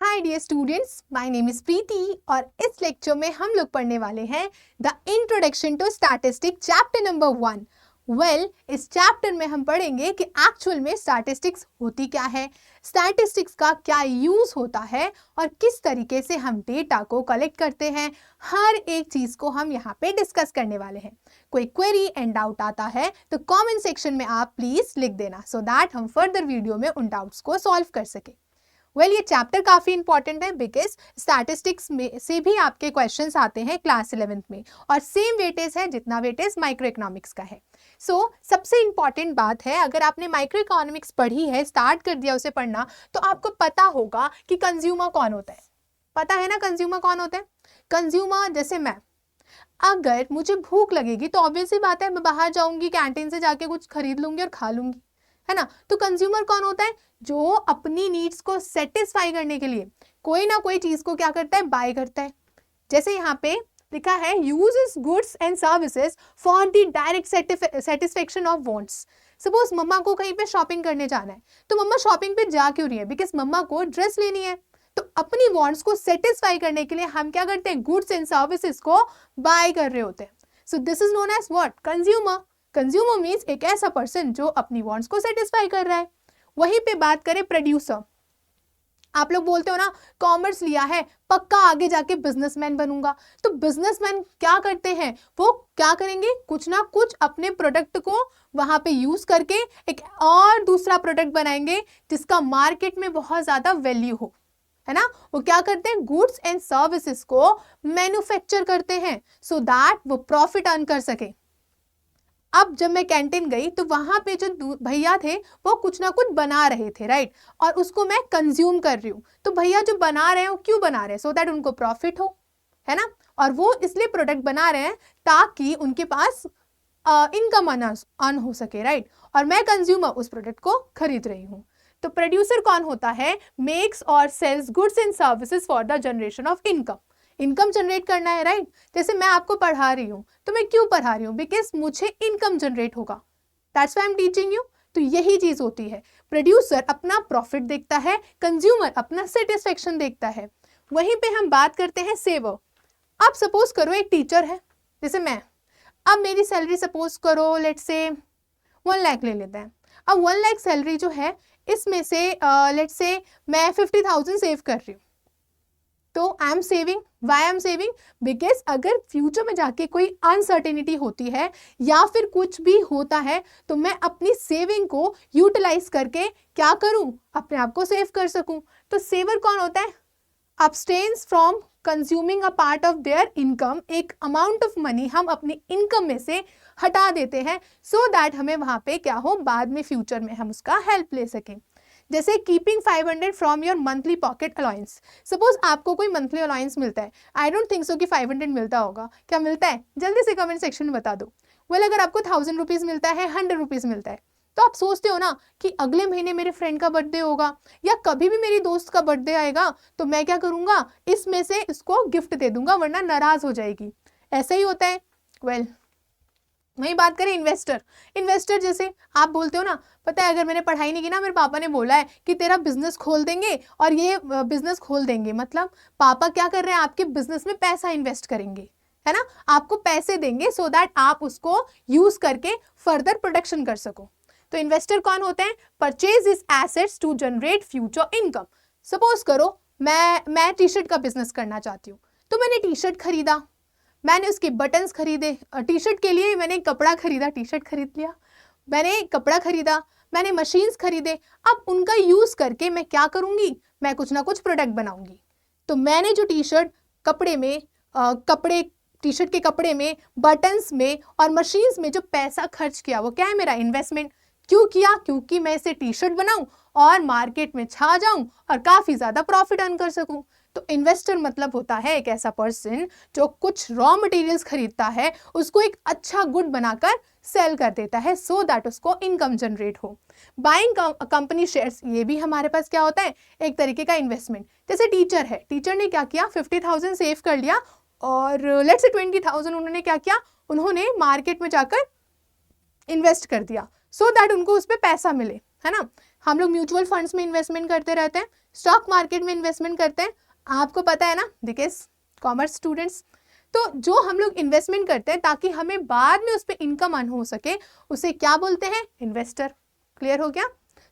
Hi dear students, my name is Preeti और इस lecture में हम लोग पढ़ने वाले हैं the introduction to statistic chapter number 1। इस चैप्टर में हम पढ़ेंगे कि एक्चुअल में स्टैटिस्टिक्स होती क्या है, स्टैटिस्टिक्स का क्या यूज होता है और किस तरीके से हम डेटा को कलेक्ट करते हैं। हर एक चीज को हम यहाँ पे डिस्कस करने वाले हैं। कोई क्वेरी एंड डाउट आता है तो कमेंट सेक्शन में आप प्लीज लिख देना सो दैट हम फर्दर वीडियो में उन डाउट्स को सॉल्व कर सके। ये चैप्टर काफी इंपॉर्टेंट है बिकॉज स्टैटिस्टिक्स में से भी आपके क्वेश्चंस आते हैं क्लास 11th में और सेम वेटेज है जितना वेटेज माइक्रो इकोनॉमिक्स का है। सबसे इंपॉर्टेंट बात है, अगर आपने माइक्रो इकोनॉमिक्स पढ़ी है, स्टार्ट कर दिया उसे पढ़ना, तो आपको पता होगा कि कंज्यूमर कौन होता है। पता है ना कंज्यूमर कौन होता है? कंज्यूमर जैसे मैं, अगर मुझे भूख लगेगी तो ऑब्वियसली बात है मैं बाहर जाऊंगी, कैंटीन से जाके कुछ खरीद लूंगी और खा लूंगी, है ना। तो कंज्यूमर कौन होता है? जो अपनी नीड्स को सेटिस्फाई करने के लिए कोई ना कोई चीज को क्या करता है, बाय करता है। जैसे यहाँ पे लिखा है uses goods and services for the direct satisfaction of wants. Suppose मम्मा को कहीं पे शॉपिंग करने जाना है, तो मम्मा शॉपिंग पे जा क्यों रही है? बिकॉज मम्मा को ड्रेस लेनी है। तो अपनी वांट्स को सेटिस्फाई करने के लिए हम क्या करते हैं, गुड्स एंड सर्विसेज को बाय कर रहे होते हैं। So this is known as what? Consumer. Consumer means एक ऐसा पर्सन जो अपनी वांट्स को सेटिस्फाई कर रहा है। वहीं पे बात करें प्रोड्यूसर, आप लोग बोलते हो ना कॉमर्स लिया है, पक्का आगे जाके बिजनेसमैन बनूंगा। तो बिजनेसमैन क्या करते हैं, वो क्या करेंगे, कुछ ना कुछ अपने प्रोडक्ट को वहां पे यूज करके एक और दूसरा प्रोडक्ट बनाएंगे जिसका मार्केट में बहुत ज्यादा वैल्यू हो, है ना। वो क्या करते हैं, गुड्स एंड सर्विसेज को मैन्युफैक्चर करते हैं सो दैट वो प्रॉफिट अर्न कर सके। अब जब मैं कैंटीन गई तो वहां पे जो भैया थे वो कुछ ना कुछ बना रहे थे, राइट, और उसको मैं कंज्यूम कर रही हूँ। तो भैया जो बना रहे हैं वो क्यों बना रहे हैं? सो दैट उनको प्रॉफिट हो, है ना। और वो इसलिए प्रोडक्ट बना रहे हैं ताकि उनके पास इनकम अर्न हो सके, राइट। और मैं कंज्यूमर उस प्रोडक्ट को खरीद रही हूँ। तो प्रोड्यूसर कौन होता है? मेक्स और sells goods and services for the generation of income. Income generate करना है, राइट। जैसे मैं आपको पढ़ा रही हूँ तो मैं क्यों पढ़ा रही हूँ? बिकॉज मुझे इनकम जनरेट होगा, that's why I am teaching you. तो यही चीज होती है, प्रोड्यूसर अपना प्रॉफिट देखता है, कंज्यूमर अपना सेटिस्फेक्शन देखता है। वहीं पे हम बात करते हैं सेवर। अब सपोज करो एक टीचर है, जैसे मैं, अब मेरी सैलरी सपोज करो लेट्स से 1 लाख ले लेते हैं। अब 1 लाख सैलरी जो है इसमें से लेट्स से मैं 50,000 सेव कर रही हूँ। तो I am saving, why I am saving? Because अगर फ्यूचर में जाके कोई अनसर्टेनिटी होती है या फिर कुछ भी होता है तो मैं अपनी सेविंग को यूटिलाइज करके क्या करूं, अपने आप को सेव कर सकूं। तो सेवर कौन होता है? abstains from consuming a part of their income. एक अमाउंट ऑफ मनी हम अपनी इनकम में से हटा देते हैं सो दैट हमें वहां पे क्या हो, बाद में फ्यूचर में हम उसका हेल्प ले सकें। जैसे keeping 500 from your monthly pocket allowance. Suppose आपको कोई मंथली अलाउंस मिलता है, आई डोंट थिंक सो कि 500 मिलता होगा। क्या मिलता है? जल्दी से कमेंट सेक्शन में बता दो। अगर आपको 1000 रुपीज मिलता है, 100 रुपीज मिलता है, तो आप सोचते हो ना कि अगले महीने मेरे फ्रेंड का बर्थडे होगा या कभी भी मेरी दोस्त का बर्थडे आएगा तो मैं क्या करूंगा, इसमें से इसको गिफ्ट दे दूंगा वरना नाराज हो जाएगी। ऐसा ही होता है। वही बात करें इन्वेस्टर। इन्वेस्टर जैसे आप बोलते हो ना, पता है अगर मैंने पढ़ाई नहीं की ना, मेरे पापा ने बोला है कि तेरा बिजनेस खोल देंगे और ये बिजनेस खोल देंगे, मतलब पापा क्या कर रहे हैं, आपके बिजनेस में पैसा इन्वेस्ट करेंगे, है ना, आपको पैसे देंगे सो दैट आप उसको यूज करके फर्दर प्रोडक्शन कर सको। तो इन्वेस्टर कौन होते हैं? Purchase this assets to generate future income. Suppose करो मैं टी शर्ट का बिजनेस करना चाहती हूँ, तो मैंने टी शर्ट खरीदा, मैंने उसके बटन्स खरीदे, टी शर्ट के लिए मैंने कपड़ा खरीदा, टी शर्ट खरीद लिया, मैंने कपड़ा खरीदा, मैंने मशीन्स खरीदे। अब उनका यूज करके मैं क्या करूंगी, मैं कुछ ना कुछ प्रोडक्ट बनाऊंगी। तो मैंने जो टी शर्ट कपड़े में टी शर्ट के कपड़े में, बटन्स में और मशीन्स में जो पैसा खर्च किया वो क्या है, मेरा इन्वेस्टमेंट। क्यों किया? क्योंकि मैं इसे टी शर्ट बनाऊं और मार्केट में छा जाऊं और काफी ज्यादा प्रॉफिट अर्न कर सकूं। तो इन्वेस्टर मतलब होता है एक ऐसा पर्सन जो कुछ रॉ मटेरियल्स खरीदता है, उसको एक अच्छा गुड बनाकर सेल कर देता है सो दैट उसको इनकम जनरेट हो। बाइंग कंपनी शेयर्स, ये भी हमारे पास क्या होता है, एक तरीके का इन्वेस्टमेंट। जैसे टीचर है, टीचर ने क्या किया, 50,000 सेव कर लिया और लेट्स से 20,000 उन्होंने क्या किया, उन्होंने मार्केट में जाकर इन्वेस्ट कर दिया सो दैट उनको उस पर पैसा मिले, है ना। हम लोग म्यूचुअल फंड्स में इन्वेस्टमेंट करते रहते हैं, स्टॉक मार्केट में इन्वेस्टमेंट करते हैं, आपको पता है ना, बिकॉज कॉमर्स स्टूडेंट्स। तो जो हम लोग इन्वेस्टमेंट करते हैं ताकि हमें बाद में उस पर इनकम अर्न हो सके, उसे क्या बोलते हैं? इन्वेस्टर। क्लियर हो गया?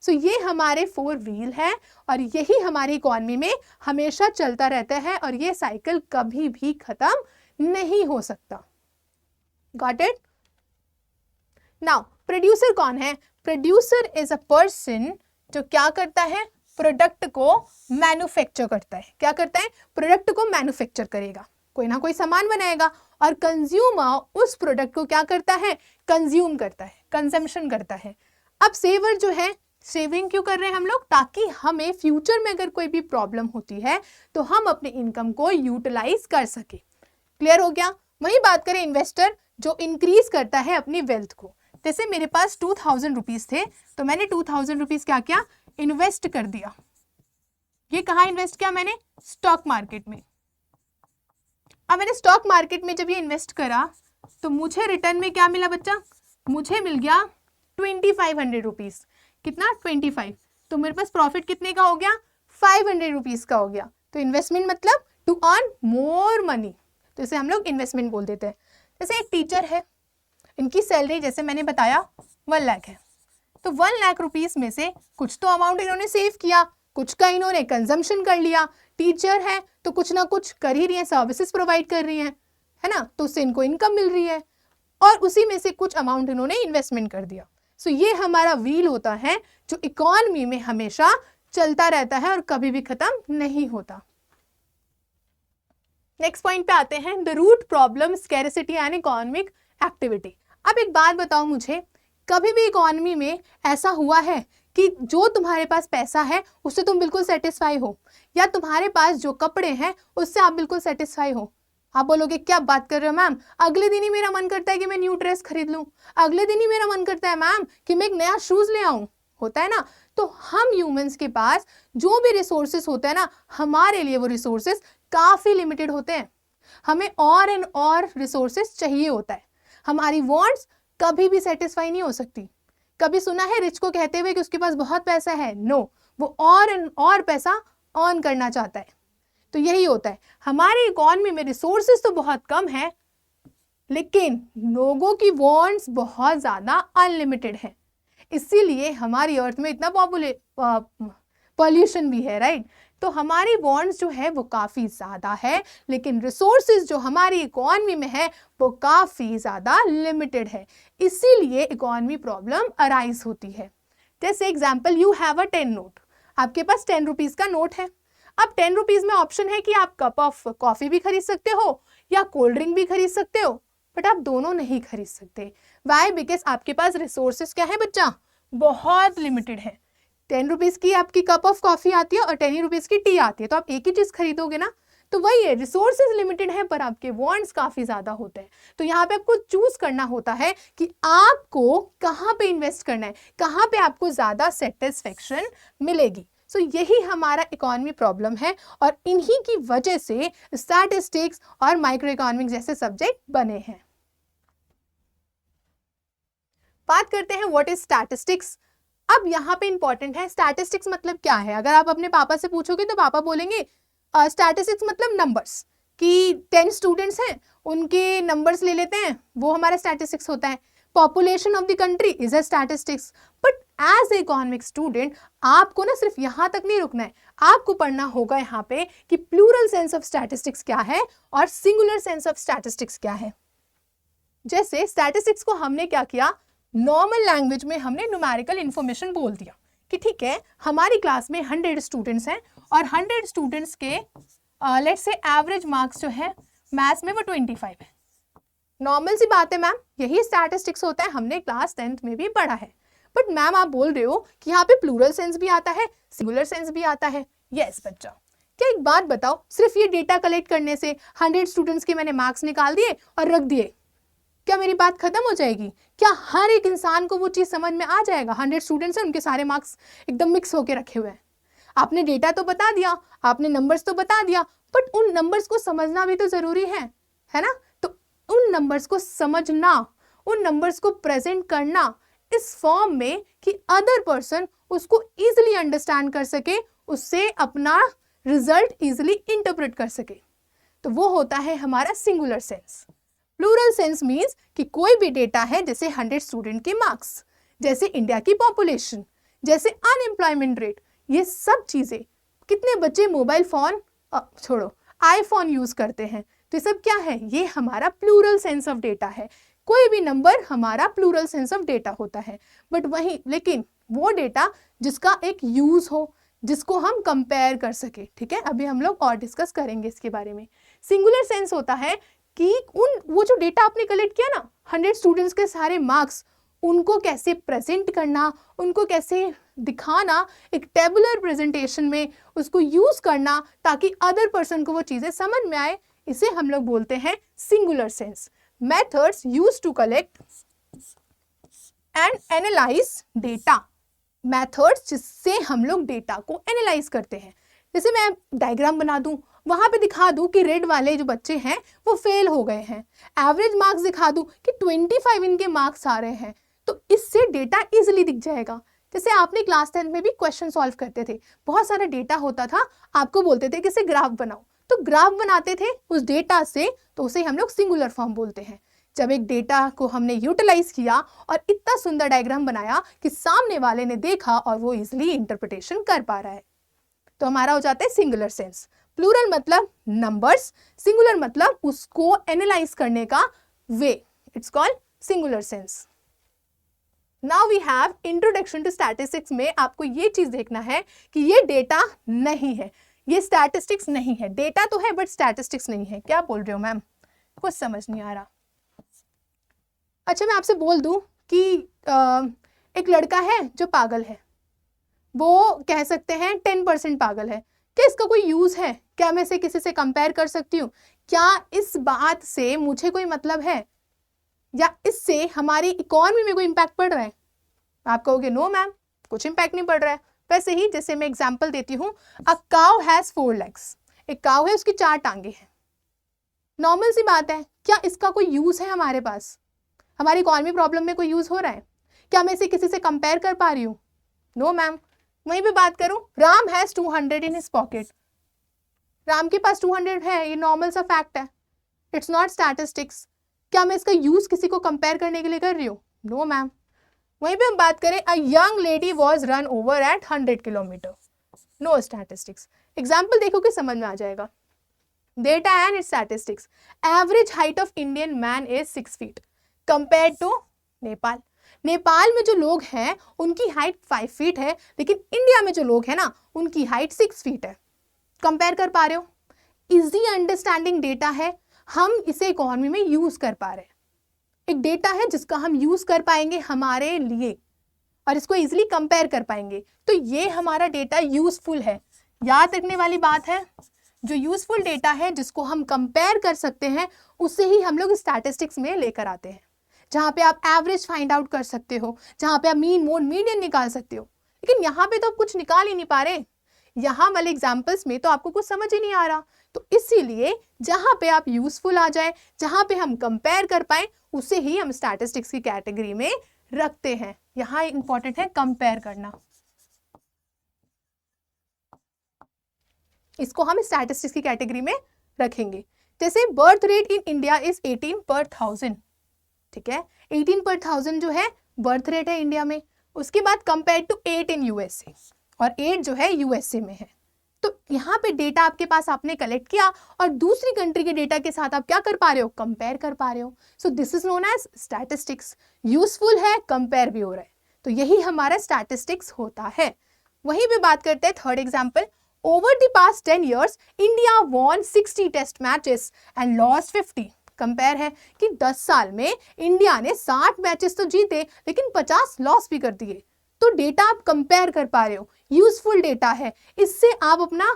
सो ये हमारे 4 व्हील है और यही हमारी इकोनॉमी में हमेशा चलता रहता है और ये साइकिल कभी भी खत्म नहीं हो सकता। Got it? नाउ प्रोड्यूसर कौन है? प्रोड्यूसर इज अ पर्सन जो क्या करता है? प्रोडक्ट को मैन्युफैक्चर करता है। क्या करता है? प्रोडक्ट को मैन्युफैक्चर करेगा, कोई ना कोई सामान बनाएगा और कंज्यूमर उस प्रोडक्ट को क्या करता है? कंज्यूम करता है, कंजम्पशन करता है। अब सेवर जो है, सेविंग क्यों कर रहे हैं हम लोग? ताकि हमें फ्यूचर में अगर कोई भी प्रॉब्लम होती है तो हम अपने इनकम को यूटिलाइज कर सके। क्लियर हो गया? वही बात करें इन्वेस्टर जो इंक्रीज करता है अपनी वेल्थ को। जैसे मेरे पास 2000 रुपीज थे तो मैंने 2000 रुपीज क्या किया? इन्वेस्ट कर दिया। ये कहाँ इन्वेस्ट किया मैंने? स्टॉक मार्केट में। अब मैंने स्टॉक मार्केट में जब ये इन्वेस्ट करा तो मुझे रिटर्न में क्या मिला बच्चा? मुझे मिल गया 2500 रुपीज। कितना? 25। तो मेरे पास प्रॉफिट कितने का हो गया? 500 रुपीज का हो गया। तो इन्वेस्टमेंट मतलब टू अर्न मोर मनी, तो इसे हम लोग इन्वेस्टमेंट बोल देते हैं। जैसे एक टीचर है, इनकी सैलरी जैसे मैंने बताया 1 लाख है, तो 1 लाख रुपीस में से कुछ तो अमाउंट इन्होंने सेव किया, कुछ का इन्होंने कंजम्पशन कर लिया। टीचर है तो कुछ ना कुछ कर ही रही है, सर्विसेज प्रोवाइड कर रही है ना, तो उससे इनको इनकम मिल रही है और उसी में से कुछ अमाउंट इन्होंने इन्वेस्टमेंट कर दिया। सो ये हमारा व्हील होता है जो इकोनॉमी में हमेशा चलता रहता है और कभी भी खत्म नहीं होता। नेक्स्ट पॉइंट पे आते हैं, the root problem scarcity and economic activity. अब एक बात बताओ मुझे, कभी भी इकोनॉमी में ऐसा हुआ है कि जो तुम्हारे पास पैसा है उससे तुम बिल्कुल सेटिस्फाई हो, या तुम्हारे पास जो कपड़े हैं उससे आप बिल्कुल सेटिस्फाई हो? आप बोलोगे क्या बात कर रहे हो मैम, अगले दिन ही मेरा मन करता है कि मैं न्यू ड्रेस खरीद लूं, अगले दिन ही मेरा मन करता है मैम कि मैं एक नया शूज ले आऊं, होता है ना। तो हम ह्यूमंस के पास जो भी रिसोर्सेस होते हैं ना, हमारे लिए वो रिसोर्सेस काफी लिमिटेड होते हैं। हमें और एंड और रिसोर्सेस चाहिए होता है। हमारी वांट्स कभी भी सेटिस्फाई नहीं हो सकती। कभी सुना है रिच को कहते हुए कि उसके पास बहुत पैसा है? नो, वो और एंड और पैसा अर्न करना चाहता है। तो यही होता है, हमारी इकोनॉमी में रिसोर्सेस तो बहुत कम है लेकिन लोगों की वांट्स बहुत ज्यादा अनलिमिटेड है। इसीलिए हमारी अर्थ में इतना पॉल्यूशन भी है, राइट। तो हमारी वांट्स जो है वो काफी ज्यादा है लेकिन रिसोर्सेज जो हमारी इकोनॉमी में है वो काफी ज्यादा लिमिटेड है। इसीलिए इकोनॉमी प्रॉब्लम अराइज होती है। जैसे example, you have a 10 note, आपके पास 10 रुपीज का नोट है। अब 10 रुपीज में ऑप्शन है कि आप कप ऑफ कॉफी भी खरीद सकते हो या कोल्ड ड्रिंक भी खरीद सकते हो, बट आप दोनों नहीं खरीद सकते। वाई? बिकॉज आपके पास रिसोर्सेज क्या है बच्चा? बहुत लिमिटेड है। 10 रुपीज की आपकी कप ऑफ कॉफी आती है और 10 रुपीज की टी आती है, तो आप एक ही चीज खरीदोगे ना। तो वही है, रिसोर्सेज लिमिटेड है पर आपके वांट्स काफी ज्यादा होते हैं। तो यहाँ पे आपको चूज करना होता है कि आपको कहाँ पे इन्वेस्ट करना है, कहाँ पे आपको ज्यादा सेटिस्फेक्शन मिलेगी। सो यही हमारा इकोनॉमी प्रॉब्लम है और इन्हीं की वजह से स्टैटिस्टिक्स और माइक्रो इकोनॉमिक्स जैसे सब्जेक्ट बने हैं। बात करते हैं व्हाट इज स्टैटिस्टिक्स। अब यहाँ पे इंपॉर्टेंट है, स्टैटिस्टिक्स मतलब क्या है। अगर आप अपने पापा से पूछोगे तो पापा बोलेंगे स्टैटिस्टिक्स मतलब नंबर्स, कि 10 स्टूडेंट्स हैं उनके नंबर्स ले लेते हैं, वो हमारा स्टैटिस्टिक्स होता है। Population of the country is a statistics. But as a economic student आपको ना सिर्फ यहाँ तक नहीं रुकना है, आपको पढ़ना होगा यहाँ पे कि प्लूरल सेंस ऑफ स्टैटिस्टिक्स क्या है और सिंगुलर सेंस ऑफ स्टैटिस्टिक्स क्या है। जैसे स्टैटिस्टिक्स को हमने क्या किया, नॉर्मल लैंग्वेज में हमने न्यूमेरिकल इंफॉर्मेशन बोल दिया कि ठीक है हमारी क्लास में 100 स्टूडेंट्स हैं और 100 स्टूडेंट्स के लेट्स से एवरेज मार्क्स जो है मैथ्स में वो 25 है। नॉर्मल सी बात है मैम, यही स्टैटिस्टिक्स होता है, हमने क्लास 10th में भी पढ़ा है। बट मैम आप बोल रहे हो कि यहाँ पे प्लूरल सेंस भी आता है, सिंगुलर सेंस भी आता है। यस बच्चा, क्या एक बात बताओ, सिर्फ ये डेटा कलेक्ट करने से 100 स्टूडेंट्स के मैंने मार्क्स निकाल दिए और रख दिए, क्या मेरी बात खत्म हो जाएगी? क्या हर एक इंसान को वो चीज समझ में आ जाएगा? 100 स्टूडेंट्स हैं, उनके सारे मार्क्स एकदम मिक्स होके रखे हुए हैं। आपने डेटा तो बता दिया, आपने नंबर्स तो बता दिया, बट उन नंबर्स को समझना भी तो जरूरी है ना। तो उन नंबर्स को समझना, उन नंबर्स को प्रेजेंट करना इस फॉर्म में कि अदर पर्सन उसको इजिली अंडरस्टैंड कर सके, उससे अपना रिजल्ट इजिली इंटरप्रेट कर सके, तो वो होता है हमारा singular sense. Plural sense means कि कोई भी डेटा है, जैसे 100 स्टूडेंट के मार्क्स, जैसे इंडिया की पॉपुलेशन, जैसे अनएम्प्लॉयमेंट रेट, ये सब चीजें, कितने बच्चे मोबाइल फोन छोड़ो आईफोन यूज करते हैं, तो ये सब क्या है, ये हमारा प्लूरल सेंस ऑफ डेटा है। कोई भी नंबर हमारा प्लूरल सेंस ऑफ डेटा होता है, बट वही लेकिन वो डेटा जिसका एक यूज हो, जिसको हम कंपेयर कर सके। ठीक है, अभी हम लोग और डिस्कस करेंगे इसके बारे में। सिंगुलर सेंस होता है कि वो जो डेटा आपने कलेक्ट किया ना, 100 स्टूडेंट्स के सारे मार्क्स, उनको कैसे प्रेजेंट करना, उनको कैसे दिखाना, एक टेबुलर प्रेजेंटेशन में उसको यूज करना ताकि अदर पर्सन को वो चीजें समझ में आए, इसे हम लोग बोलते हैं singular sense. Methods used to collect and analyse data, methods जिससे हम लोग डेटा को एनालाइज करते हैं। जैसे मैं डायग्राम बना दूं, वहां पे दिखा दूं कि रेड वाले जो बच्चे हैं वो फेल हो गए हैं, एवरेज मार्क्स दिखा दूं कि 25 इनके मार्क्स आ रहे हैं, तो इससे डेटा इजिली दिख जाएगा। जैसे आपने क्लास 10 में भी क्वेश्चन सॉल्व करते थे, बहुत सारा डेटा होता था, आपको बोलते थे कि इसे ग्राफ बनाओ, तो ग्राफ बनाते थे उस डेटा से, तो उसे हम लोग सिंगुलर फॉर्म बोलते हैं। जब एक डेटा को हमने यूटिलाइज किया और इतना सुंदर डायग्राम बनाया कि सामने वाले ने देखा और वो इजिली इंटरप्रिटेशन कर पा रहा है, तो हमारा हो जाता है सिंगुलर सेंस। प्लूरल मतलब नंबर्स, सिंगुलर मतलब उसको एनालाइज करने का way, it's called singular sense. Now we have introduction to statistics में आपको ये चीज देखना है कि ये डेटा नहीं है, ये स्टैटिस्टिक्स नहीं है, डेटा तो है बट स्टैटिस्टिक्स नहीं है। क्या बोल रहे हो मैम, कुछ समझ नहीं आ रहा। अच्छा, मैं आपसे बोल दूं कि एक लड़का है जो पागल है, वो कह सकते हैं 10% पागल है, क्या इसका कोई यूज है? क्या मैं इसे किसी से कंपेयर कर सकती हूँ? क्या इस बात से मुझे कोई मतलब है, या इससे हमारी इकोनॉमी में कोई इम्पैक्ट पड़ रहा है? आप कहोगे नो मैम, कुछ इम्पैक्ट नहीं पड़ रहा है। वैसे ही जैसे मैं एग्जांपल देती हूँ, अ काउ हैज 4 legs, एक काउ है उसकी 4 टांगे हैं। नॉर्मल सी बात है, क्या इसका कोई यूज है हमारे पास? हमारी इकोनॉमी प्रॉब्लम में कोई यूज हो रहा है? क्या मैं इसे किसी से कंपेयर कर पा रही हूँ? No ma'am. वहीं पे बात करूं, Ram has 200 in his pocket, Ram के पास 200 है, ये नॉर्मल सा फैक्ट है, इट्स नॉट स्टैटिस्टिक्स। क्या मैं इसका यूज किसी को कंपेयर करने के लिए कर रही हूँ? No ma'am. वहीं पे हम बात करें, a young lady was run over at 100 kilometre, no statistics. Example देखो कि समझ में आ जाएगा। Data and its statistics. Average height of Indian man is 6 feet compare to Nepal. Nepal में जो लोग हैं उनकी हाइट 5 feet है, लेकिन इंडिया में जो लोग हैं ना उनकी हाइट 6 feet है। कंपेयर कर पा रहे हो? इजी अंडरस्टैंडिंग डेटा है, हम इसे इकोनॉमी में यूज कर पा रहे हैं। एक डेटा है जिसका हम यूज कर पाएंगे हमारे लिए और इसको इजीली कंपेयर कर पाएंगे, तो ये हमारा डेटा यूजफुल है। याद रखने वाली बात है, जो यूजफुल डेटा है जिसको हम कंपेयर कर सकते हैं उसे ही हम लोग स्टैटिस्टिक्स में लेकर आते हैं, जहां पे आप एवरेज फाइंड आउट कर सकते हो, जहां पे आप मीन मोड मीडियन निकाल सकते हो। लेकिन यहाँ पे तो आप कुछ निकाल ही नहीं पा रहे, यहाँ वाले एग्जाम्पल्स में तो आपको कुछ समझ ही नहीं आ रहा। तो इसीलिए जहां पे आप यूजफुल आ जाए, जहां पे हम कंपेयर कर पाए, उसे ही हम स्टैटिस्टिक्स की कैटेगरी में रखते हैं। यहाँ इंपॉर्टेंट है कंपेयर करना, इसको हम स्टैटिस्टिक्स की कैटेगरी में रखेंगे। जैसे birth rate in India is 18 per 1000, ठीक है, 18 per 1000 जो है बर्थ रेट है इंडिया में। उसके बाद कंपेयर टू 8 इन यूएसए, और 8 जो है यूएसए में है। तो यहाँ पे डेटा आपके पास आपने कलेक्ट किया और दूसरी कंट्री के डेटा के साथ आप क्या कर पा रहे हो? कंपेयर कर पा रहे हो। So this is known as statistics. Useful है, कंपेयर भी हो रहा है, तो यही हमारा स्टैटिस्टिक्स होता है। वहीं पे बात करते हैं third example. Over the past 10 years, India won 60 test matches and lost 50। Compare है कि 10 साल में इंडिया ने 60 मैचेस तो जीते लेकिन 50 लॉस भी कर दिए। तो डेटा आप कंपेयर कर पा रहे हो, यूजफुल डेटा है, इससे आप अपना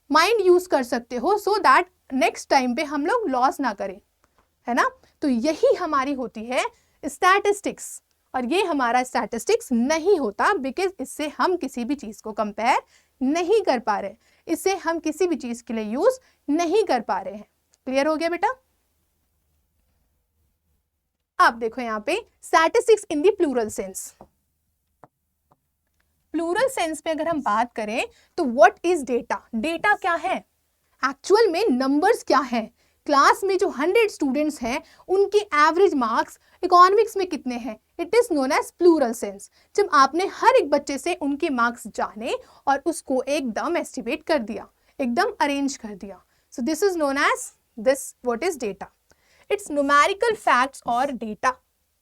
माइंड यूज कर सकते हो सो दैट नेक्स्ट टाइम पे हम लोग लॉस ना करें, है ना। तो यही हमारी होती है स्टैटिस्टिक्स, और ये हमारा स्टैटिस्टिक्स नहीं होता बिकॉज इससे हम किसी भी चीज को कंपेयर नहीं कर पा रहे, इससे हम किसी भी चीज के लिए यूज नहीं कर पा रहे हैं। क्लियर हो गया बेटा? अब देखो यहाँ पे statistics in the plural sense. Plural sense में अगर हम बात करें तो व्हाट इज डेटा? डेटा क्या है? एक्चुअल में नंबर्स क्या है? क्लास में जो 100 स्टूडेंट्स हैं उनके एवरेज मार्क्स इकोनॉमिक्स में कितने हैं? It is known as plural sense. जब आपने हर एक बच्चे से उनके मार्क्स जाने और उसको एकदम एस्टिमेट कर दिया, एकदम अरेंज कर दिया, so this is known as this what is data. It's numerical facts और डेटा।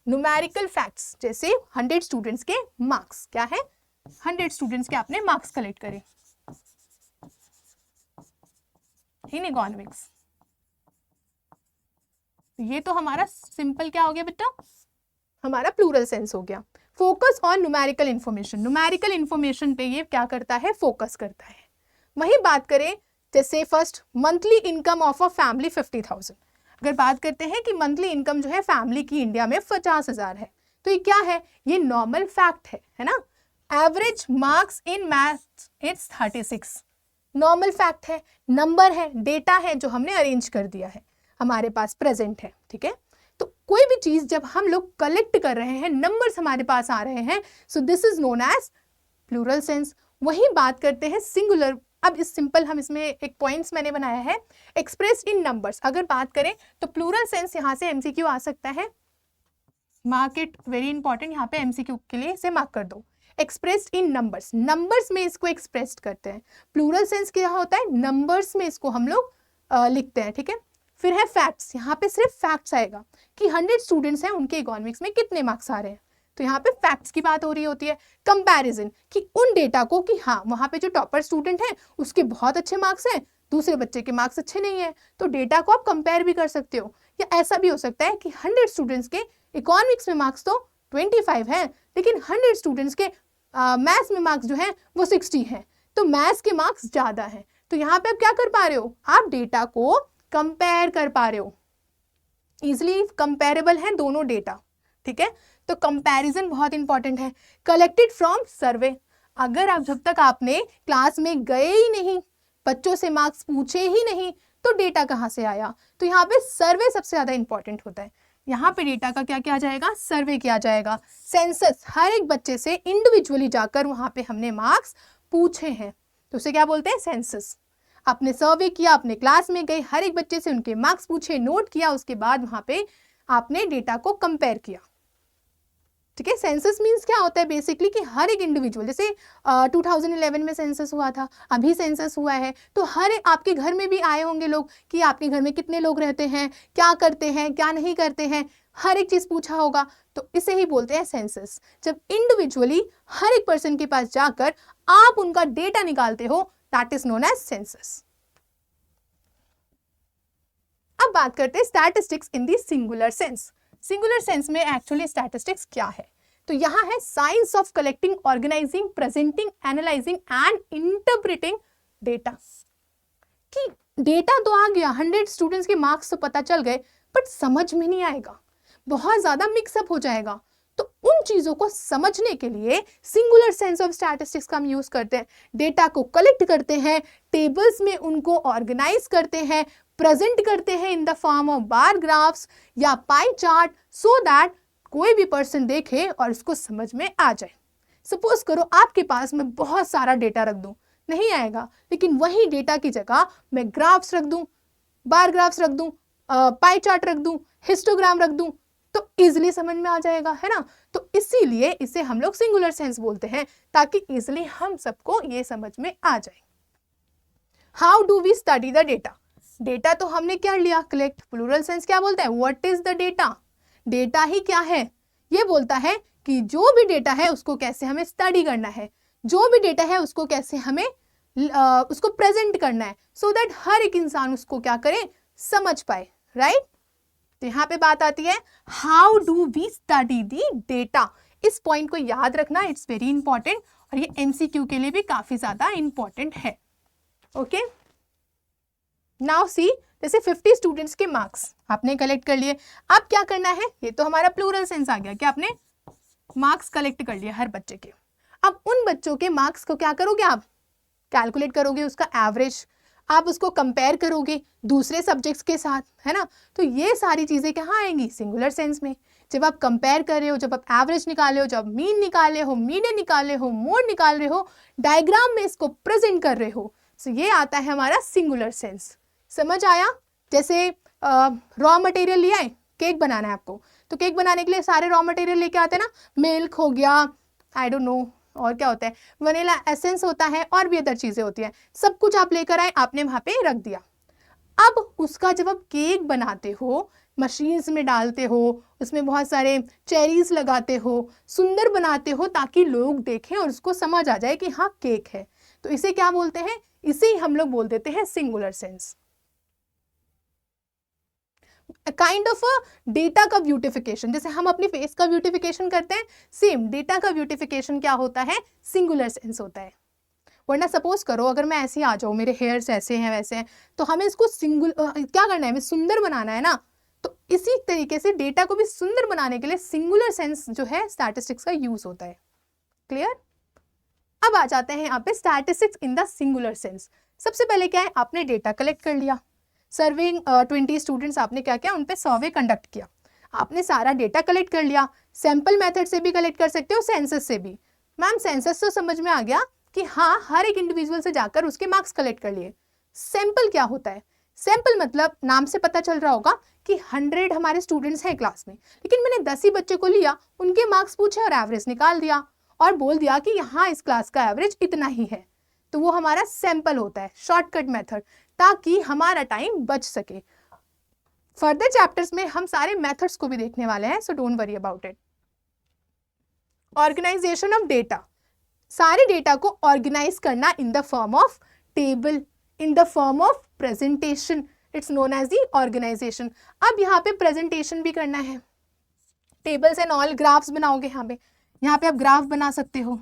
न्यूमेरिकल फैक्ट्स जैसे 100 स्टूडेंट्स के मार्क्स क्या है? 100 स्टूडेंट्स के आपने मार्क्स कलेक्ट करे इन इकोनॉमिक्स। ये तो हमारा सिंपल क्या हो गया बेटा? हमारा प्लूरल सेंस हो गया। Focus on numerical information. Numerical information पे ये क्या करता है? फोकस करता है। वही बात करें जैसे first monthly income of a family 50,000। अगर बात करते हैं कि मंथली इनकम जो है फैमिली की इंडिया में 50,000 है, तो ये क्या है? ये नॉर्मल फैक्ट है ना। Average marks in maths it's 36, normal fact है, नंबर है, डेटा है जो हमने अरेंज कर दिया है, हमारे पास प्रेजेंट है। ठीक है, तो कोई भी चीज जब हम लोग कलेक्ट कर रहे हैं, नंबर्स हमारे पास आ रहे हैं, so this is known as plural sense. वही बात करते हैं सिंगुलर। अब इस सिंपल हम इसमें एक पॉइंट्स मैंने बनाया है, एक्सप्रेस्ड इन नंबर्स। अगर बात करें तो प्लूरल सेंस यहां से एमसीक्यू आ सकता है, मार्क इट वेरी इंपॉर्टेंट, यहाँ पे एमसीक्यू के लिए इसे मार्क कर दो। एक्सप्रेस्ड इन नंबर्स, नंबर्स में इसको एक्सप्रेस करते हैं। प्लूरल सेंस क्या होता है? नंबर्स में इसको हम लोग लिखते हैं। ठीक है, फिर है फैक्ट्स। यहाँ पे सिर्फ फैक्ट्स आएगा कि 100 स्टूडेंट्स हैं, उनके इकोनॉमिक्स में कितने मार्क्स आ रहे हैं, तो यहाँ पे फैक्ट्स की बात हो रही होती है। कंपैरिजन, कि उन डेटा को कि हाँ वहाँ पे जो टॉपर स्टूडेंट है उसके बहुत अच्छे मार्क्स हैं, दूसरे बच्चे के मार्क्स अच्छे नहीं है, तो डेटा को आप कंपेयर भी कर सकते हो। या ऐसा भी हो सकता है कि 100 स्टूडेंट्स के इकोनॉमिक्स में मार्क्स तो 25 है, लेकिन 100 स्टूडेंट्स के मैथ्स में मार्क्स जो है वो 60 हैं, तो मैथ्स के मार्क्स ज़्यादा हैं। तो यहाँ पे आप क्या कर पा रहे हो? आप डेटा को कंपेयर कर पा रहे हो, इजिली कंपेरेबल है दोनों डेटा। ठीक है, तो कंपैरिजन बहुत इंपॉर्टेंट है। कलेक्टेड फ्रॉम सर्वे, अगर आप जब तक आपने क्लास में गए ही नहीं, बच्चों से मार्क्स पूछे ही नहीं, तो डेटा कहाँ से आया? तो यहाँ पे सर्वे सबसे ज़्यादा इंपॉर्टेंट होता है। यहाँ पे डेटा का क्या किया जाएगा? सर्वे किया जाएगा। सेंसस, हर एक बच्चे से इंडिविजुअली जाकर वहाँ पे हमने मार्क्स पूछे हैं, तो उसे क्या बोलते हैं? सेंसस। आपने सर्वे किया, अपने क्लास में गए, हर एक बच्चे से उनके मार्क्स पूछे, नोट किया, उसके बाद वहाँ पे आपने डेटा को कंपेयर किया। ठीक है, सेंसस मीन्स क्या होता है? बेसिकली कि हर एक इंडिविजुअल, जैसे 2011 में सेंसस हुआ था, अभी सेंसस हुआ है, तो हर एक आपके घर में भी आए होंगे लोग कि आपके घर में कितने लोग रहते हैं, क्या करते हैं, क्या नहीं करते हैं, हर एक चीज़ पूछा होगा, तो इसे ही बोलते हैं सेंसस। जब इंडिविजुअली हर एक पर्सन के पास जाकर आप उनका डेटा निकालते हो, that is known as census. अब बात करते हैं statistics in the singular sense. Singular sense में एक्चुअली स्टैटिस्टिक्स क्या है? तो यहाँ है science of collecting, organising, presenting, analysing and interpreting data. कि डेटा तो आ गया, 100 स्टूडेंट्स के मार्क्स तो पता चल गए, बट समझ में नहीं आएगा, बहुत ज्यादा मिक्सअप हो जाएगा। तो उन चीजों को समझने के लिए सिंगुलर सेंस ऑफ स्टैटिस्टिक्स का हम यूज करते हैं। डेटा को कलेक्ट करते हैं, टेबल्स में उनको ऑर्गेनाइज करते हैं, प्रेजेंट करते हैं इन the form of bar graphs या पाई चार्ट, सो दैट कोई भी पर्सन देखे और इसको समझ में आ जाए। सपोज करो आपके पास मैं बहुत सारा डेटा रख दूं, नहीं आएगा, लेकिन वही डेटा की जगह मैं ग्राफ्स रख दूं, बार ग्राफ्स रख दूं, पाई चार्ट रख दूं, हिस्टोग्राम रख दूं, तो इजिली समझ में आ जाएगा, है ना। तो इसीलिए इसे हम लोग सिंगुलर सेंस बोलते हैं, ताकि इजिली हम सबको ये समझ में आ जाए। How do we study the data? Data तो हमने क्या लिया? कलेक्ट। प्लूरल सेंस क्या बोलता है? What is the data? Data ही क्या है? ये बोलता है कि जो भी डेटा है उसको कैसे हमें स्टडी करना है, जो भी डेटा है उसको कैसे हमें उसको प्रेजेंट करना है, सो दैट हर एक इंसान उसको क्या करे? समझ पाए, राइट। तो यहाँ पे बात आती है how do we study the data. इस पॉइंट को याद रखना, इट्स वेरी इंपॉर्टेंट, और ये एमसीक्यू के लिए भी काफी ज्यादा इंपॉर्टेंट है। ओके, नाउ सी, जैसे 50 स्टूडेंट्स के मार्क्स आपने कलेक्ट कर लिए। अब क्या करना है? ये तो हमारा प्लूरल सेंस आ गया कि आपने मार्क्स कलेक्ट कर लिए हर बच्चे के। अब उन बच्चों के मार्क्स को क्या करोगे? आप कैलकुलेट करोगे उसका एवरेज, आप उसको कंपेयर करोगे दूसरे सब्जेक्ट्स के साथ, है ना। तो ये सारी चीजें कहाँ आएंगी? सिंगुलर सेंस में। जब आप कंपेयर कर रहे हो, जब आप एवरेज निकाले हो, जब मीन निकाले हो, मीडियन निकाले हो, मोड निकाल रहे हो, डायग्राम में इसको प्रेजेंट कर रहे हो, तो ये आता है हमारा सिंगुलर सेंस। समझ आया? जैसे रॉ मटेरियल लिया है, केक बनाना है आपको, तो केक बनाने के लिए सारे रॉ मटेरियल लेके आते हैं ना, मिल्क हो गया, आई डोंट नो और क्या होता है, वनीला एसेंस होता है, और भी अदर चीज़ें होती हैं, सब कुछ आप लेकर आए, आपने वहाँ पे रख दिया। अब उसका जब आप केक बनाते हो, मशीन्स में डालते हो, उसमें बहुत सारे चेरीज लगाते हो, सुंदर बनाते हो ताकि लोग देखें और उसको समझ आ जाए कि हाँ केक है, तो इसे क्या बोलते हैं? इसे ही हम लोग बोल देते हैं singular sense. Kind of a data का ब्यूटिफिकेशन, जैसे हम अपनी फेस का ब्यूटिफिकेशन करते हैं, सेम डेटा का ब्यूटिफिकेशन क्या होता है? सिंगुलर सेंस होता है। वरना सपोज करो अगर मैं ऐसे ही आ जाऊँ, मेरे हेयर्स ऐसे हैं वैसे हैं, तो हमें इसको क्या करना है? हमें सुंदर बनाना है ना, तो इसी तरीके से डेटा को भी सुंदर बनाने के लिए सिंगुलर सेंस जो है स्टैटिस्टिक्स का यूज होता है। क्लियर? अब आ जाते हैं यहाँ पे statistics in the singular sense. सबसे पहले क्या है? आपने डेटा कलेक्ट कर लिया, सर्विंग 20 स्टूडेंट्स, आपने क्या किया? उन पे सर्वे कंडक्ट किया, आपने सारा डेटा कलेक्ट कर लिया। सैंपल मेथड से भी कलेक्ट कर सकते हो, सेंसस से भी। मैम सेंसस तो समझ में आ गया कि हाँ हर एक इंडिविजुअल से जाकर उसके मार्क्स कलेक्ट कर लिए। सैंपल क्या होता है? सैंपल मतलब नाम से पता चल रहा होगा कि 100 हमारे स्टूडेंट्स हैं क्लास में, लेकिन मैंने 10 ही बच्चे को लिया, उनके मार्क्स पूछे और एवरेज निकाल दिया और बोल दिया कि यहाँ इस क्लास का एवरेज इतना ही है, तो वो हमारा सैंपल होता है, शॉर्टकट मेथड, ताकि हमारा टाइम बच सके। फर्दर चैप्टर्स में हम सारे मेथड्स को भी देखने वाले हैं, so don't worry about it. Organisation of data, सारे डेटा को ऑर्गेनाइज करना in the form of table, in the form of presentation, it's known as the organisation. अब यहाँ पे प्रेजेंटेशन भी करना है, टेबल्स एंड ऑल, ग्राफ्स बनाओगे, यहाँ पे आप ग्राफ बना सकते हो,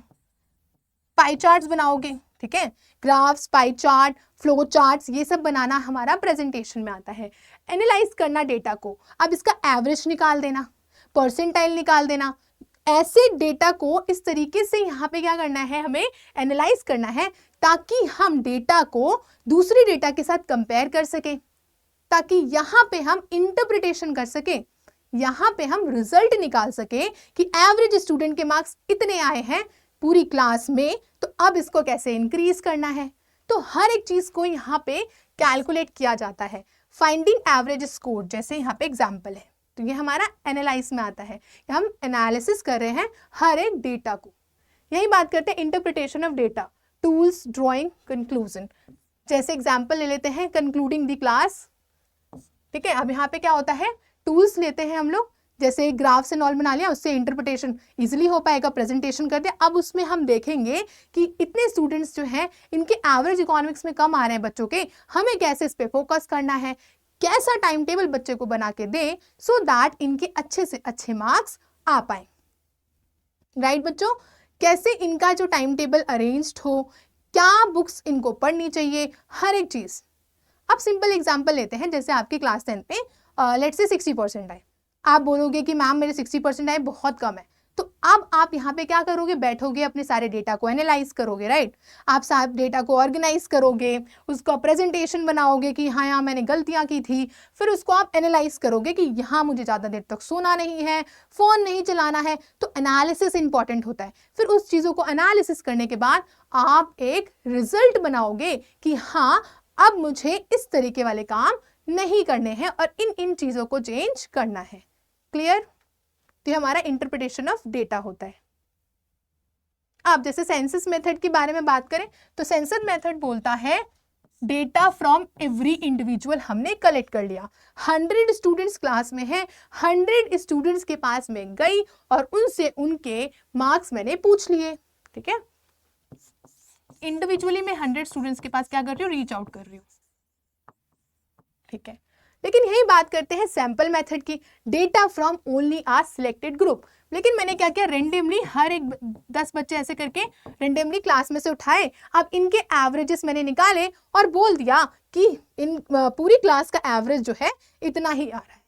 पाई चार्ट्स बनाओगे, ठीक है, graphs, pie chart, flow charts, ये सब बनाना हमारा प्रेजेंटेशन में आता है। एनालाइज करना डेटा को, अब इसका एवरेज निकाल देना, परसेंटाइल निकाल देना, ऐसे डेटा को इस तरीके से यहाँ पे क्या करना है? हमें एनालाइज करना है ताकि हम डेटा को दूसरे डेटा के साथ कंपेयर कर सकें, ताकि यहाँ पे हम इंटरप्रिटेशन कर सकें, यहाँ पे हम रिजल्ट निकाल सके कि एवरेज स्टूडेंट के मार्क्स इतने आए हैं पूरी क्लास में, तो अब इसको कैसे इंक्रीज करना है। तो हर एक चीज को यहाँ पे कैलकुलेट किया जाता है। फाइंडिंग एवरेज स्कोर जैसे यहाँ पे एग्जाम्पल है, तो ये हमारा एनालाइज में आता है, हम एनालिसिस कर रहे हैं हर एक डेटा को। यही बात करते हैं interpretation of data, tools, drawing, conclusion. जैसे एग्जाम्पल ले लेते हैं कंक्लूडिंग द क्लास, ठीक है। अब यहाँ पे क्या होता है? टूल्स लेते हैं हम लोग, जैसे ग्राफ्स एंड ऑल बना लिया, उससे इंटरप्रिटेशन इजीली हो पाएगा, प्रेजेंटेशन कर दिया। अब उसमें हम देखेंगे कि इतने स्टूडेंट्स जो हैं इनके एवरेज इकोनॉमिक्स में कम आ रहे हैं बच्चों के, हमें कैसे इस पे फोकस करना है, कैसा टाइम टेबल बच्चे को बना के दे सो दैट इनके अच्छे से अच्छे मार्क्स आ पाए। राइट बच्चों, कैसे इनका जो टाइम टेबल अरेंज्ड हो, क्या बुक्स इनको पढ़नी चाहिए, हर एक चीज। अब सिंपल एग्जांपल लेते हैं, जैसे आपकी क्लास 10 पे लेट्स से 60% आए, आप बोलोगे कि मैम मेरे 60% आए बहुत कम है, तो अब आप यहाँ पे क्या करोगे? बैठोगे, अपने सारे डेटा को एनालाइज करोगे, राइट। आप सारे डेटा को ऑर्गेनाइज करोगे, उसका प्रेजेंटेशन बनाओगे कि हाँ यहाँ मैंने गलतियाँ की थी, फिर उसको आप एनालाइज करोगे कि यहाँ मुझे ज़्यादा देर तक सोना नहीं है, फ़ोन नहीं चलाना है, तो एनालिसिस इंपॉर्टेंट होता है। फिर उस चीज़ों को एनालिसिस करने के बाद आप एक रिजल्ट बनाओगे कि हाँ अब मुझे इस तरीके वाले काम नहीं करने हैं और इन इन चीज़ों को चेंज करना है। क्लियर? तो ये हमारा इंटरप्रिटेशन ऑफ डेटा होता है। अब जैसे सेंसस मेथड के बारे में बात करें, तो सेंसस मेथड बोलता है डेटा फ्रॉम एवरी इंडिविजुअल हमने कलेक्ट कर लिया। 100 स्टूडेंट्स क्लास में हैं, 100 स्टूडेंट्स के पास में गई और उनसे उनके मार्क्स मैंने पूछ लिए, ठीक है। इंडिविजुअली मैं 100 स्टूडेंट्स के पास क्या कर रही हूँ? रीच आउट कर रही हूँ, ठीक है। लेकिन यही बात करते हैं सैंपल मेथड की, data from only a selected group. लेकिन मैंने क्या किया? रेंडमली हर एक 10 बच्चे ऐसे करके रेंडमली क्लास में से उठाए, अब इनके एवरेजेस मैंने निकाले और बोल दिया कि इन पूरी क्लास का एवरेज जो है इतना ही आ रहा है।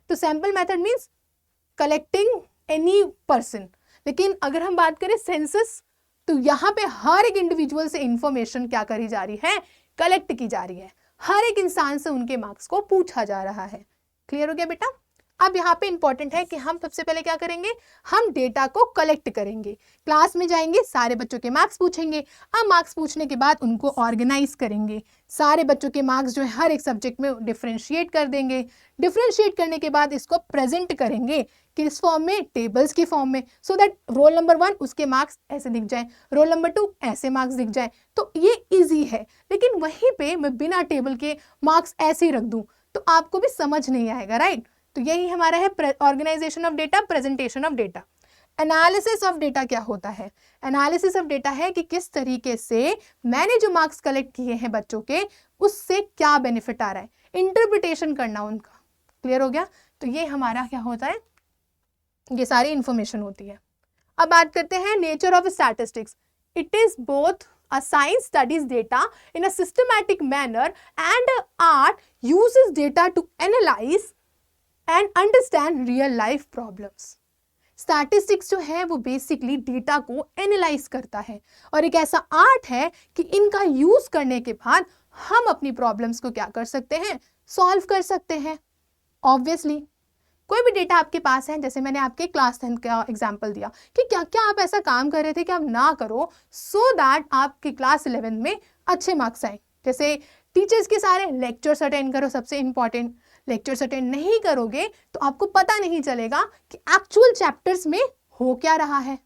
तो sample method means collecting any person. लेकिन अगर हम बात करें सेंसस, तो यहाँ पे हर एक इंडिविजुअल से इंफॉर्मेशन क्या करी जा रही है? कलेक्ट की जा रही है, हर एक इंसान से उनके मार्क्स को पूछा जा रहा है। क्लियर हो गया बेटा? अब यहाँ पे इंपॉर्टेंट है कि हम सबसे पहले क्या करेंगे, हम डेटा को कलेक्ट करेंगे, क्लास में जाएंगे, सारे बच्चों के मार्क्स पूछेंगे। अब मार्क्स पूछने के बाद उनको ऑर्गेनाइज करेंगे, सारे बच्चों के मार्क्स जो है हर एक सब्जेक्ट में डिफ्रेंशिएट कर देंगे। डिफ्रेंशिएट करने के बाद इसको प्रेजेंट करेंगे किस फॉर्म में, टेबल्स के फॉर्म में, सो दैट रोल नंबर 1 उसके मार्क्स ऐसे दिख जाए, रोल नंबर 2 ऐसे मार्क्स दिख जाए। तो ये इजी है, लेकिन वहीं पे मैं बिना टेबल के मार्क्स ऐसे ही रख दूं तो आपको भी समझ नहीं आएगा, राइट। तो यही हमारा है organisation of data, presentation of data. Analysis of data क्या होता है, एनालिसिस ऑफ डेटा है कि किस तरीके से मैंने जो मार्क्स कलेक्ट किए हैं बच्चों के, उससे क्या बेनिफिट आ रहा है, इंटरप्रिटेशन करना उनका। क्लियर हो गया। तो ये हमारा क्या होता है, ये सारी इंफॉर्मेशन होती है। अब बात करते हैं nature of statistics. It is both a science studies data in a systematic manner and art uses data to analyze and understand real life problems. Statistics जो है वो बेसिकली डेटा को एनालाइज करता है और एक ऐसा आर्ट है कि इनका यूज करने के बाद हम अपनी प्रॉब्लम्स को क्या कर सकते हैं, सॉल्व कर सकते हैं। ऑब्वियसली कोई भी डेटा आपके पास है, जैसे मैंने आपके क्लास 10 का एग्जांपल दिया कि क्या क्या आप ऐसा काम कर रहे थे कि आप ना करो सो दैट आपके क्लास 11 में अच्छे मार्क्स आए। जैसे टीचर्स के सारे लेक्चर्स अटेंड करो, सबसे इंपॉर्टेंट, लेक्चर्स अटेंड नहीं करोगे तो आपको पता नहीं चलेगा कि एक्चुअल चैप्टर्स में हो क्या रहा है।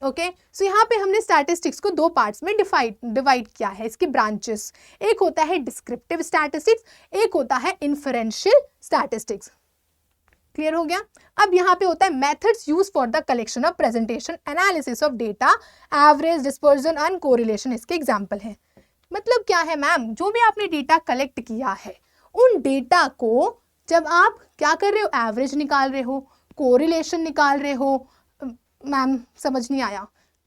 ओके, सो यहाँ पे हमने स्टैटिस्टिक्स को 2 पार्ट्स में डिवाइड किया है, इसके ब्रांचेस। एक होता है डिस्क्रिप्टिव स्टैटिस्टिक्स, एक होता है इन्फरेंशियल स्टैटिस्टिक्स। क्लियर हो गया। अब यहाँ पे होता है methods use for the collection of presentation analysis of data, average, dispersion and correlation इसके एग्जाम्पल हैं। मतलब क्या है मैम, जो भी आपने डेटा कलेक्ट किया है उन डेटा को जब आप क्या कर रहे हो, एवरेज निकाल रहे हो, कोरिलेशन निकाल रहे हो, मैम समझ नहीं आया,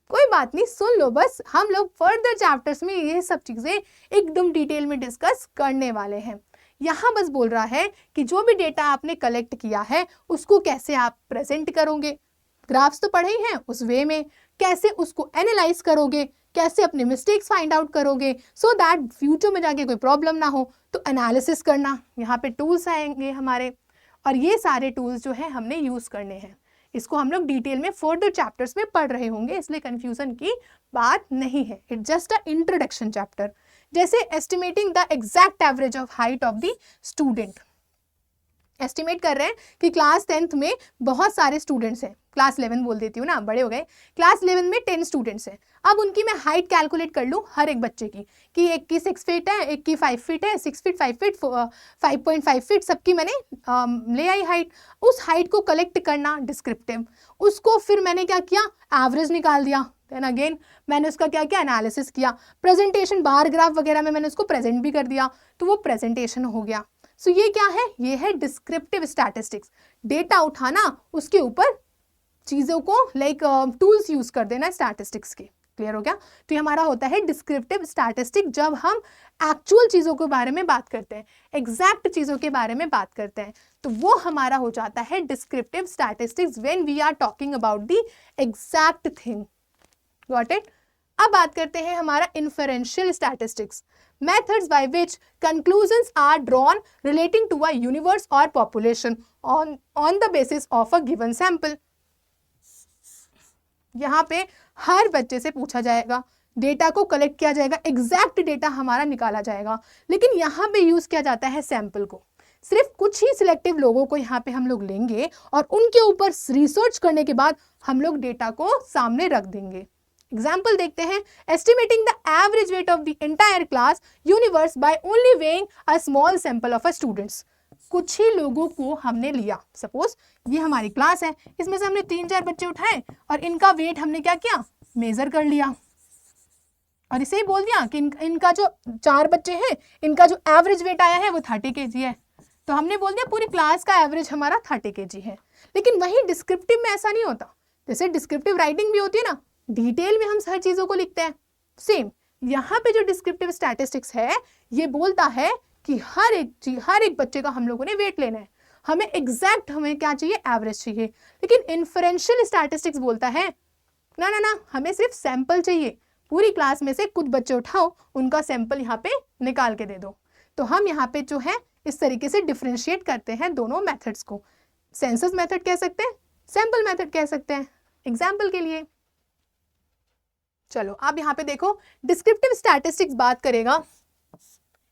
कोई बात नहीं, सुन लो बस, हम लोग फर्दर चैप्टर्स में ये सब चीजें एकदम डिटेल में डिस्कस करने वाले हैं। यहाँ बस बोल रहा है कि जो भी डेटा आपने कलेक्ट किया है उसको कैसे आप प्रेजेंट करोगे, ग्राफ्स तो पढ़े ही हैं, उस वे में कैसे उसको एनालाइज करोगे, कैसे अपने मिस्टेक्स फाइंड आउट करोगे सो दैट फ्यूचर में जाके कोई प्रॉब्लम ना हो। तो एनालिसिस करना, यहाँ पे टूल्स आएंगे हमारे, और ये सारे टूल्स जो है हमने यूज करने हैं। इसको हम लोग डिटेल में फर्दर चैप्टर्स में पढ़ रहे होंगे, इसलिए कंफ्यूजन की बात नहीं है, it just a introduction chapter. जैसे estimating the exact average of height of the student, estimate कर रहे हैं कि क्लास 10th में बहुत सारे स्टूडेंट्स हैं, क्लास 11 बोल देती हूँ ना, बड़े हो गए, क्लास 11 में 10 स्टूडेंट्स हैं। अब उनकी मैं हाइट कैलकुलेट कर लूँ हर एक बच्चे की, कि एक की 6 फीट है, एक की 5 फीट है, 6 फीट, 5 फीट, 5.5 फीट, सबकी मैंने ले आई हाइट। उस हाइट को कलेक्ट करना डिस्क्रिप्टिव, उसको फिर मैंने क्या किया, एवरेज निकाल दिया, देन अगेन मैंने उसका क्या किया, एनालिसिस किया, प्रेजेंटेशन बार ग्राफ वगैरह में मैंने उसको प्रेजेंट भी कर दिया, तो वो प्रेजेंटेशन हो गया। सो ये क्या है, ये है डिस्क्रिप्टिव स्टैटिस्टिक्स। डेटा उठाना, उसके ऊपर चीज़ों को लाइक टूल्स यूज कर देना स्टैटिस्टिक्स के। क्लियर हो गया। तो ये हमारा होता है डिस्क्रिप्टिव स्टैटिस्टिक, जब हम एक्चुअल चीज़ों के बारे में बात करते हैं, एग्जैक्ट चीज़ों के बारे में बात करते हैं, तो वो हमारा हो जाता है descriptive statistics when we are talking about the exact thing. Got it. अब बात करते हैं हमारा inferential statistics, methods by which conclusions are drawn relating to a universe or population on the basis of a given sample। यहाँ पे हर बच्चे से पूछा जाएगा, डेटा को कलेक्ट किया जाएगा, एग्जैक्ट डेटा हमारा निकाला जाएगा, लेकिन यहाँ पे यूज किया जाता है सैंपल को। सिर्फ कुछ ही सिलेक्टिव लोगों को यहाँ पे हम लोग लेंगे और उनके ऊपर रिसर्च करने के बाद हम लोग डेटा को सामने रख देंगे। एग्जाम्पल देखते हैं, estimating the average weight of the entire class universe by only weighing a small sample of a students. कुछ ही लोगों को हमने लिया, सपोज ये हमारी क्लास है, इसमें से हमने 3-4 बच्चे उठाए और इनका वेट हमने क्या किया, मेजर कर लिया, और इसे ही बोल दिया कि इनका जो 4 बच्चे हैं, इनका जो एवरेज वेट आया है वो 30 kg है, तो हमने बोल दिया पूरी क्लास का एवरेज हमारा 30 kg है। लेकिन वही डिस्क्रिप्टिव में ऐसा नहीं होता। जैसे डिस्क्रिप्टिव राइटिंग भी होती है ना, डिटेल में हम हर चीजों को लिखते हैं, सेम यहाँ पे जो डिस्क्रिप्टिव स्टैटिस्टिक्स है ये बोलता है कि हर एक बच्चे का हम लोगों ने वेट लेना है, हमें एग्जैक्ट, हमें क्या चाहिए, एवरेज चाहिए। लेकिन इन्फरेंशियल स्टैटिस्टिक्स बोलता है ना ना ना, हमें सिर्फ सैंपल चाहिए, पूरी क्लास में से कुछ बच्चे उठाओ, उनका सैंपल यहाँ पे निकाल के दे दो। तो हम यहाँ पे जो है इस तरीके से डिफरेंशिएट करते हैं दोनों मेथड्स को। सेंसस मेथड कह सकते हैं, सैंपल मेथड कह सकते हैं। एग्जाम्पल के लिए चलो आप यहाँ पे देखो, डिस्क्रिप्टिव स्टैटिस्टिक्स बात करेगा,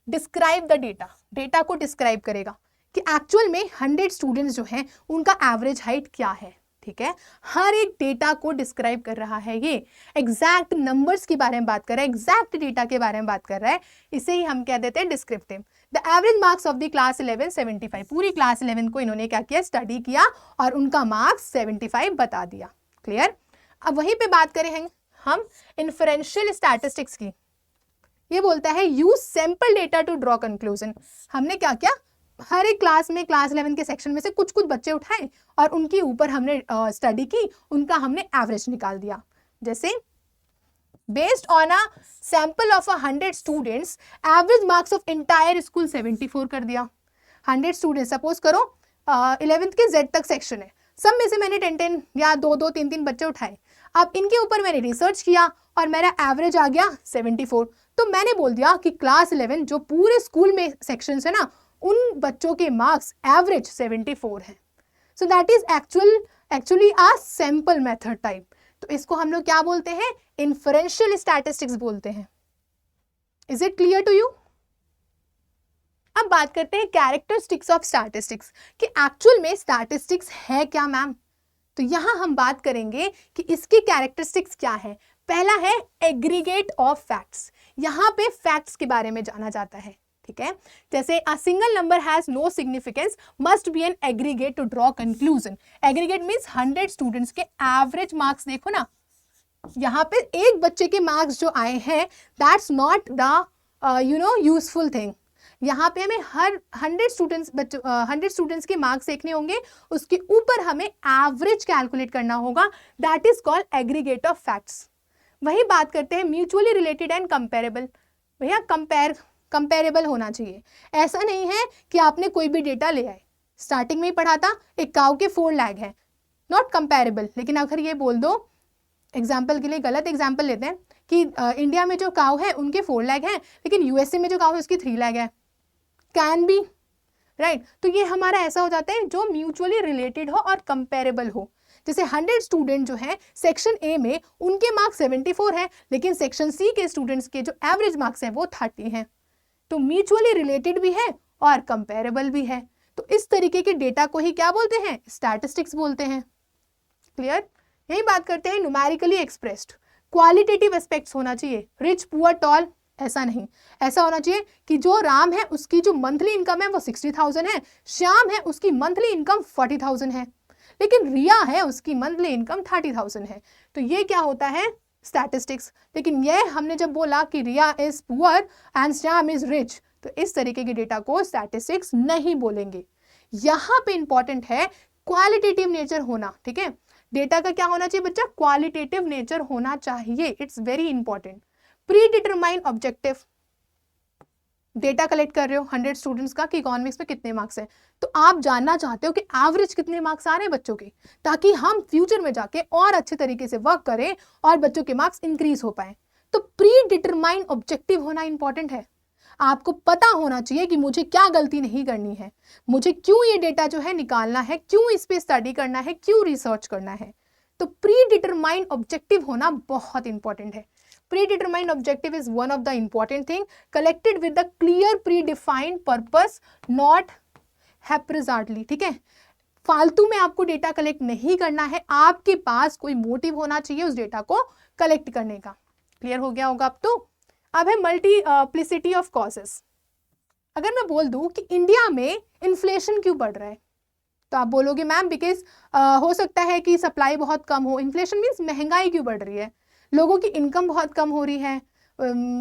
डिस्क्राइब द डेटा, डेटा को डिस्क्राइब करेगा कि एक्चुअल में 100 स्टूडेंट्स जो हैं उनका एवरेज हाइट क्या है। ठीक है, हर एक डेटा को डिस्क्राइब कर रहा है, ये एग्जैक्ट नंबर्स के बारे में बात कर रहा है, एग्जैक्ट डेटा के बारे में बात कर रहा है, इसे ही हम कह देते हैं descriptive. The average marks of the class 11 75, पूरी क्लास 11 को इन्होंने क्या किया, स्टडी किया और उनका मार्क्स 75 बता दिया। क्लियर। अब वहीं पे बात करें हम इन्फरेंशियल स्टैटिस्टिक्स की, ये बोलता है use sample data to draw conclusion. हमने क्या किया, हर एक क्लास में, क्लास 11 के सेक्शन में से कुछ कुछ बच्चे उठाए और उनके ऊपर हमने स्टडी की, उनका हमने एवरेज निकाल दिया। जैसे based on a sample of 100 students, average marks of entire school 74 कर दिया। 100 स्टूडेंट, सपोज करो 11th के Z तक सेक्शन है, सब में से मैंने 10 या 2 3 बच्चे उठाए। अब इनके ऊपर मैंने रिसर्च किया और मेरा एवरेज आ गया 74। तो मैंने बोल दिया कि क्लास 11 जो पूरे स्कूल में सेक्शंस है ना, उन बच्चों के मार्क्स एवरेज 74 है। So that is actually a sample method type. तो इसको हम लोग क्या बोलते हैं, इन्फरेंशियल स्टैटिस्टिक्स बोलते हैं। Is it clear to you? अब बात करते हैं कैरेक्टरिस्टिक्स ऑफ स्टैटिस्टिक्स कि एक्चुअल में स्टैटिस्टिक्स है क्या मैम। तो यहां हम बात करेंगे कि इसकी कैरेक्टरिस्टिक्स क्या है। पहला है एग्रीगेट ऑफ फैक्ट्स, यहां पे फैक्ट्स के बारे में जाना जाता है। ठीक है, जैसे a single number has no significance must be an aggregate to draw conclusion. Aggregate means 100 students के एवरेज मार्क्स देखो ना, यहाँ पे एक बच्चे के मार्क्स जो आए हैं that's not the useful thing. यहाँ पे हमें हर 100 स्टूडेंट्स के मार्क्स देखने होंगे, उसके ऊपर हमें एवरेज कैलकुलेट करना होगा, that is called aggregate of facts. वही बात करते हैं म्यूचुअली रिलेटेड एंड कंपेरेबल। भैया कंपेरेबल होना चाहिए, ऐसा नहीं है कि आपने कोई भी डेटा ले आए। स्टार्टिंग में ही पढ़ा था एक काऊ के 4 लैग है, नॉट कंपेरेबल। लेकिन अगर ये बोल दो, एग्जाम्पल के लिए गलत एग्जाम्पल लेते हैं कि इंडिया में जो काऊ है उनके 4 लैग हैं, लेकिन यूएसए में जो काऊ है उसकी 3 लैग है, कैन बी राइट। तो ये हमारा ऐसा हो जाता है जो म्यूचुअली रिलेटेड हो और कंपेरेबल हो। जैसे 100 स्टूडेंट जो है सेक्शन ए में, उनके मार्क्स 74 है, लेकिन सेक्शन सी के स्टूडेंट्स के जो एवरेज मार्क्स हैं वो 30 हैं। तो म्यूचुअली रिलेटेड भी है और कंपेरेबल भी है। तो इस तरीके के डेटा को ही क्या बोलते हैं, स्टैटिस्टिक्स बोलते हैं। क्लियर। यही बात करते हैं न्यूमेरिकली एक्सप्रेस्ड। क्वालिटेटिव एस्पेक्ट्स होना चाहिए, रिच पुअर टॉल ऐसा नहीं, ऐसा होना चाहिए कि जो राम है उसकी जो मंथली इनकम है वो 60,000 है, श्याम है उसकी मंथली इनकम 40,000 है, लेकिन रिया है उसकी मंथली इनकम 30,000 है। तो ये क्या होता है, स्टैटिस्टिक्स। लेकिन ये हमने जब बोला कि Riya is poor and Shyam is rich, तो इस तरीके के डेटा को स्टैटिस्टिक्स नहीं बोलेंगे। यहाँ पे इंपॉर्टेंट है क्वालिटेटिव नेचर होना। ठीक है, डेटा का क्या होना चाहिए बच्चा, क्वालिटेटिव नेचर होना चाहिए, it's very important. Pre determine objective, data collect कर रहे हो 100 स्टूडेंट्स का कि इकोनॉमिक्स में कितने मार्क्स हैं, तो आप जानना चाहते हो कि एवरेज कितने मार्क्स आ रहे हैं बच्चों के, ताकि हम फ्यूचर में जाके और अच्छे तरीके से वर्क करें और बच्चों के मार्क्स इंक्रीज हो पाए। तो प्री डिटरमाइन ऑब्जेक्टिव होना इंपॉर्टेंट है। आपको पता होना चाहिए कि मुझे क्या गलती नहीं करनी है, मुझे क्यों ये डेटा जो है निकालना है, क्यों इस पे स्टडी करना है, क्यों रिसर्च करना है। तो प्री डिटरमाइन ऑब्जेक्टिव होना बहुत इंपॉर्टेंट है। Predetermined objective is one of the important thing, collected with the clear predefined purpose, not haphazardly। ठीक है, फालतू में आपको डेटा कलेक्ट नहीं करना है, आपके पास कोई मोटिव होना चाहिए उस डेटा को कलेक्ट करने का। क्लियर हो गया होगा अब तो। अब है मल्टीप्लिसिटी ऑफ कॉजेस। अगर मैं बोल दूं कि इंडिया में इन्फ्लेशन क्यों बढ़ रहा है, तो आप बोलोगे मैम बिकॉज हो सकता है कि सप्लाई बहुत कम हो। इन्फ्लेशन मीन्स महंगाई क्यों बढ़ रही है, लोगों की इनकम बहुत कम हो रही है,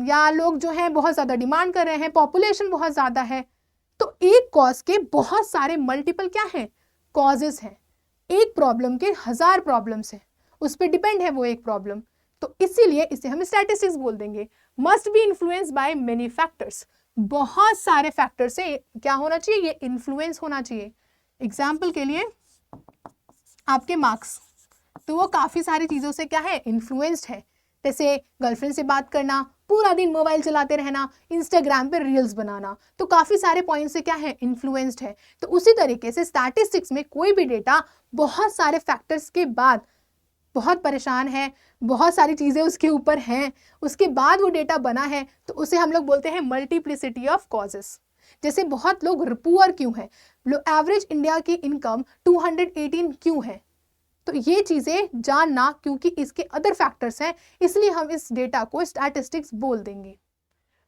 या लोग जो हैं बहुत ज़्यादा डिमांड कर रहे हैं, पॉपुलेशन बहुत ज़्यादा है। तो एक कॉज के बहुत सारे मल्टीपल क्या हैं, कॉजेज हैं। एक प्रॉब्लम के 1000 प्रॉब्लम्स हैं, उस पर डिपेंड है वो एक प्रॉब्लम, तो इसीलिए इसे हम स्टैटिस्टिक्स बोल देंगे। Must be influence by many factors, बहुत सारे फैक्टर से क्या होना चाहिए, ये इन्फ्लुएंस होना चाहिए। एग्जाम्पल के लिए आपके मार्क्स, तो वो काफ़ी सारी चीज़ों से क्या है, इन्फ्लुएंस्ड है। जैसे गर्लफ्रेंड से बात करना, पूरा दिन मोबाइल चलाते रहना, इंस्टाग्राम पे रील्स बनाना, तो काफ़ी सारे पॉइंट से क्या है, इन्फ्लुएंस्ड है। तो उसी तरीके से स्टैटिस्टिक्स में कोई भी डेटा बहुत सारे फैक्टर्स के बाद बहुत परेशान है, बहुत सारी चीज़ें उसके ऊपर हैं, उसके बाद वो डेटा बना है, तो उसे हम लोग बोलते हैं मल्टीप्लिसिटी ऑफ कॉजेस। जैसे बहुत लोग पुअर क्यों हैं, एवरेज इंडिया की इनकम 218 क्यों है, तो ये चीज़ें जानना, क्योंकि इसके अदर फैक्टर्स हैं, इसलिए हम इस डेटा को स्टैटिस्टिक्स बोल देंगे।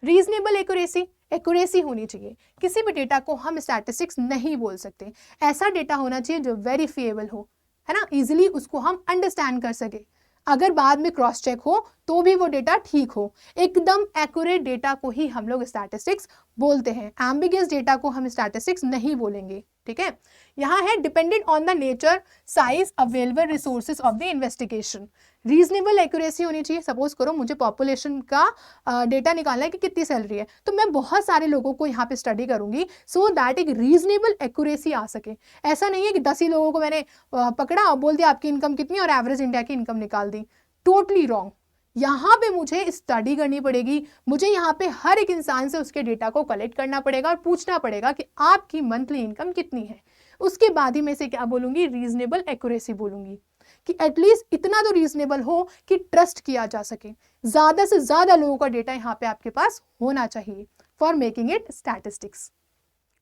रीजनेबल एक्यूरेसी होनी चाहिए, किसी भी डेटा को हम स्टैटिस्टिक्स नहीं बोल सकते। ऐसा डेटा होना चाहिए जो वेरीफिएबल हो, है ना, इजीली उसको हम अंडरस्टैंड कर सके, अगर बाद में क्रॉस चेक हो तो भी वो डेटा ठीक हो। एकदम एक्यूरेट डेटा को ही हम लोग स्टैटिस्टिक्स बोलते हैं, एम्बिगियस डेटा को हम स्टैटिस्टिक्स नहीं बोलेंगे, ठीक है। यहाँ है dependent on the nature, size, available resources of the investigation. Reasonable accuracy होनी चाहिए। सपोज करो मुझे पॉपुलेशन का डेटा निकालना है कि कितनी सैलरी है, तो मैं बहुत सारे लोगों को यहाँ पे स्टडी करूंगी सो दैट एक रीजनेबल एक्यूरेसी आ सके। ऐसा नहीं है कि 10 ही लोगों को मैंने पकड़ा और बोल दिया आपकी इनकम कितनी और एवरेज इंडिया की इनकम निकाल दी, टोटली रॉन्ग। यहाँ पे मुझे स्टडी करनी पड़ेगी, मुझे यहाँ पे हर एक इंसान से उसके डेटा को कलेक्ट करना पड़ेगा और पूछना पड़ेगा कि आपकी मंथली इनकम कितनी है। उसके बाद ही मैं से क्या बोलूंगी, रीजनेबल एक्यूरेसी बोलूंगी, कि एटलीस्ट इतना तो रीजनेबल हो कि ट्रस्ट किया जा सके। ज्यादा से ज्यादा लोगों का डेटा यहाँ पे आपके पास होना चाहिए फॉर मेकिंग इट स्टैटिस्टिक्स।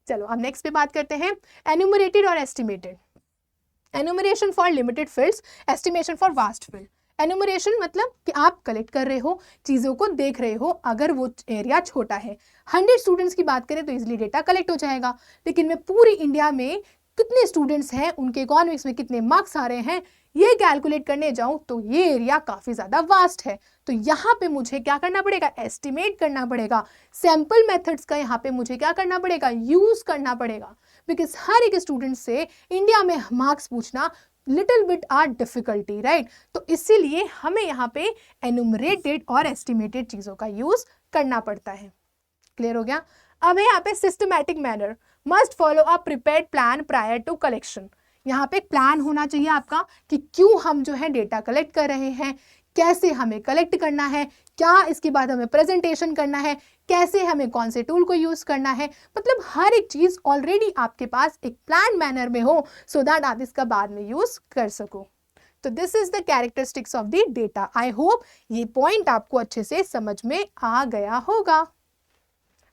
चलो अब नेक्स्ट पे बात करते हैं एन्यूमरेटेड और estimated. Enumeration for limited fields, estimation for vast field. Enumeration मतलब कि आप कलेक्ट कर रहे हो, चीज़ों को देख रहे हो, अगर वो एरिया छोटा है, 100 स्टूडेंट्स की बात करें तो इजीली डेटा कलेक्ट हो जाएगा। लेकिन मैं पूरी इंडिया में कितने स्टूडेंट्स हैं, उनके इकोनॉमिक्स में कितने मार्क्स आ रहे हैं, ये कैलकुलेट करने जाऊं तो ये एरिया काफ़ी ज़्यादा वास्ट है। तो यहाँ पे मुझे क्या करना पड़ेगा, एस्टिमेट करना पड़ेगा। सैम्पल मेथड्स का यहाँ पे मुझे क्या करना पड़ेगा, यूज़ करना पड़ेगा, बिकॉज हर एक स्टूडेंट से इंडिया में मार्क्स पूछना little bit are difficulty, right. तो इसीलिए हमें यहाँ पे एनुमरेटेड और एस्टिमेटेड चीज़ों का यूज़ करना पड़ता है। क्लियर हो गया। अब है यहाँ पे systematic manner, must follow a prepared plan prior to collection. यहाँ पे प्लान होना चाहिए आपका कि क्यों हम जो है डेटा कलेक्ट कर रहे हैं, कैसे हमें कलेक्ट करना है, क्या इसके बाद हमें प्रेजेंटेशन करना है, कैसे हमें कौन से टूल को यूज़ करना है, मतलब हर एक चीज़ ऑलरेडी आपके पास एक प्लान मैनर में हो सो दैट आप इसका बाद में यूज़ कर सको। तो this is the characteristics of the data. I hope ये पॉइंट आपको अच्छे से समझ में आ गया होगा।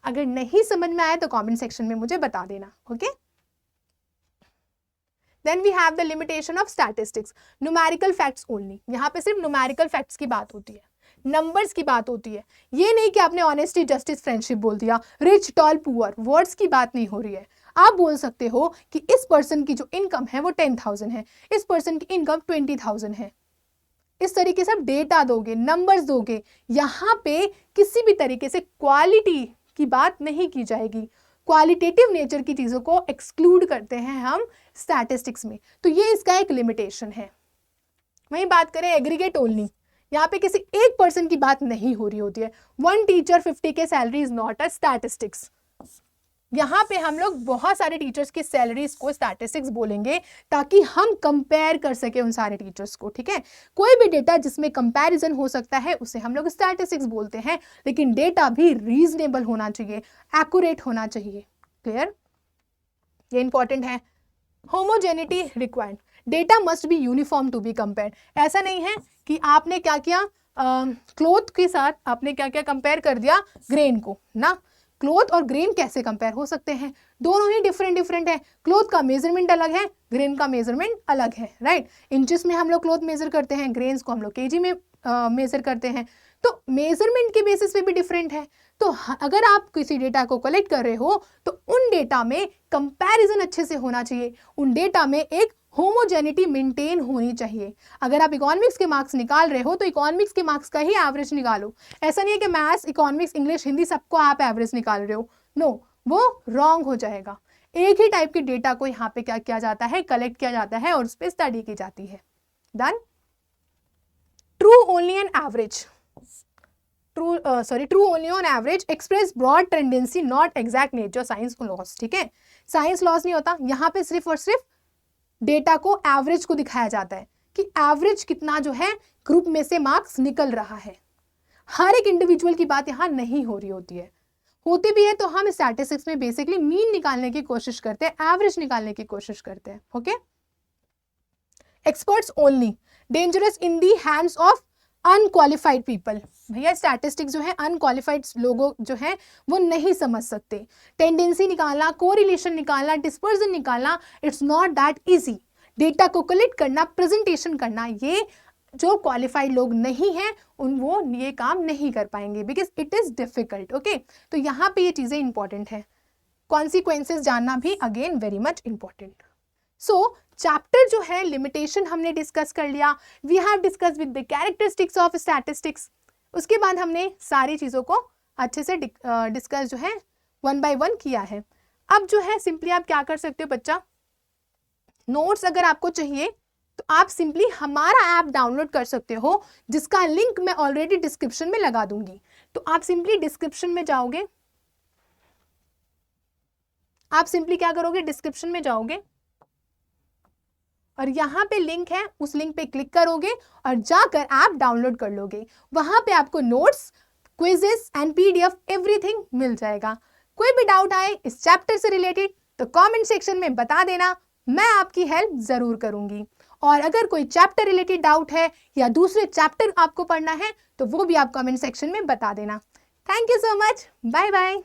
अगर नहीं समझ में आया तो कमेंट सेक्शन में मुझे बता देना, okay. Then we have the limitation of statistics, numerical facts only। यहाँ पे सिर्फ numerical facts की बात होती है, नंबर्स की बात होती है। ये नहीं कि आपने ऑनेस्टी, जस्टिस, फ्रेंडशिप बोल दिया, रिच, टॉल, पुअर, वर्ड्स की बात नहीं हो रही है। आप बोल सकते हो कि इस पर्सन की जो इनकम है वो 10,000 है, इस पर्सन की इनकम 20,000 है। इस तरीके से आप डेटा दोगे, नंबर्स दोगे। यहाँ पे किसी भी तरीके से क्वालिटी की बात नहीं की जाएगी। क्वालिटेटिव नेचर की चीज़ों को एक्सक्लूड करते हैं हम स्टैटिस्टिक्स में, तो ये इसका एक लिमिटेशन है। वहीं बात करें एग्रीगेट ओनली, यहाँ पे किसी एक पर्सन की बात नहीं हो रही होती है। 1 teacher 50K salary is not a statistics. यहाँ पे हम लोग बहुत सारे टीचर्स की सैलरीज को स्टैटिस्टिक्स बोलेंगे ताकि हम कंपेयर कर सके उन सारे टीचर्स को, ठीक है। कोई भी डेटा जिसमें कंपैरिजन हो सकता है उसे हम लोग स्टैटिस्टिक्स बोलते हैं, लेकिन डेटा भी रीजनेबल होना चाहिए, एक्यूरेट होना चाहिए। क्लियर, ये इंपॉर्टेंट है। Homogeneity required, data must be uniform to be compared. ऐसा नहीं है कि आपने क्या किया, क्लोथ के साथ आपने क्या क्या कंपेयर कर दिया, ग्रेन को ना। क्लोथ और ग्रेन कैसे कंपेयर हो सकते हैं, दोनों ही डिफरेंट है। क्लोथ का मेजरमेंट अलग है, ग्रेन का मेजरमेंट अलग है, राइट। इंचेस में हम लोग क्लोथ मेजर करते हैं, ग्रेन्स को हम लोग केजी में मेजर करते हैं, तो मेजरमेंट के बेसिस पे भी डिफरेंट है। तो अगर आप किसी डेटा को कलेक्ट कर रहे हो तो उन डेटा में कंपैरिजन अच्छे से होना चाहिए, उन डेटा में एक होमोजेनिटी मेंटेन होनी चाहिए। अगर आप इकोनॉमिक्स के मार्क्स निकाल रहे हो तो इकोनॉमिक्स के मार्क्स का ही एवरेज निकालो। ऐसा नहीं है कि मैथ्स, इकोनॉमिक्स, इंग्लिश, हिंदी सबको आप एवरेज निकाल रहे हो, नो, वो रॉन्ग हो जाएगा। एक ही टाइप के डेटा को यहाँ पे क्या किया जाता है, कलेक्ट किया जाता है और उस पर स्टडी की जाती है। Done. True only an average, true only on average, express broad tendency, not exact nature, science laws, ठीक है। साइंस लॉस नहीं होता, यहाँ पे सिर्फ और सिर्फ डेटा को, एवरेज को दिखाया जाता है कि एवरेज कितना जो है ग्रुप में से मार्क्स निकल रहा है। हर एक इंडिविजुअल की बात यहाँ नहीं हो रही होती है, होती भी है तो हम स्टैटिस्टिक्स में बेसिकली मीन निकालने की कोशिश करते हैं, एवरेज निकालने की कोशिश करते हैं। Okay, experts only, dangerous in the hands of unqualified people. भैया स्टैटिस्टिक्स जो है अनक्वालिफाइड लोगों जो है वो नहीं समझ सकते। टेंडेंसी निकालना, कोरिलेशन निकालना, डिस्पर्जन निकालना, it's not that easy. Data को कलेक्ट करना, प्रेजेंटेशन करना, ये जो क्वालिफाइड लोग नहीं हैं वो ये काम नहीं कर पाएंगे, because it is difficult. Okay, तो यहाँ पे ये चीजें इंपॉर्टेंट है। कॉन्सिक्वेंसेस जानना भी again very much important. So chapter जो है लिमिटेशन हमने डिस्कस कर लिया, we have discuss with the characteristics of statistics. उसके बाद हमने सारी चीज़ों को अच्छे से डिस्कस जो है 1 by 1 किया है। अब जो है सिंपली आप क्या कर सकते हो बच्चा, नोट्स अगर आपको चाहिए तो आप सिंपली हमारा ऐप डाउनलोड कर सकते हो, जिसका लिंक मैं ऑलरेडी डिस्क्रिप्शन में लगा दूंगी। तो आप सिंपली डिस्क्रिप्शन में जाओगे, आप सिंपली क्या करोगे, डिस्क्रिप्शन में जाओगे और यहाँ पे लिंक है, उस लिंक पे क्लिक करोगे और जाकर ऐप डाउनलोड कर लोगे। वहां पे आपको notes, quizzes and PDF everything मिल जाएगा। कोई भी डाउट आए इस चैप्टर से रिलेटेड तो कमेंट सेक्शन में बता देना, मैं आपकी हेल्प जरूर करूंगी। और अगर कोई चैप्टर रिलेटेड डाउट है या दूसरे चैप्टर आपको पढ़ना है तो वो भी आप कमेंट सेक्शन में बता देना। Thank you so much, bye bye.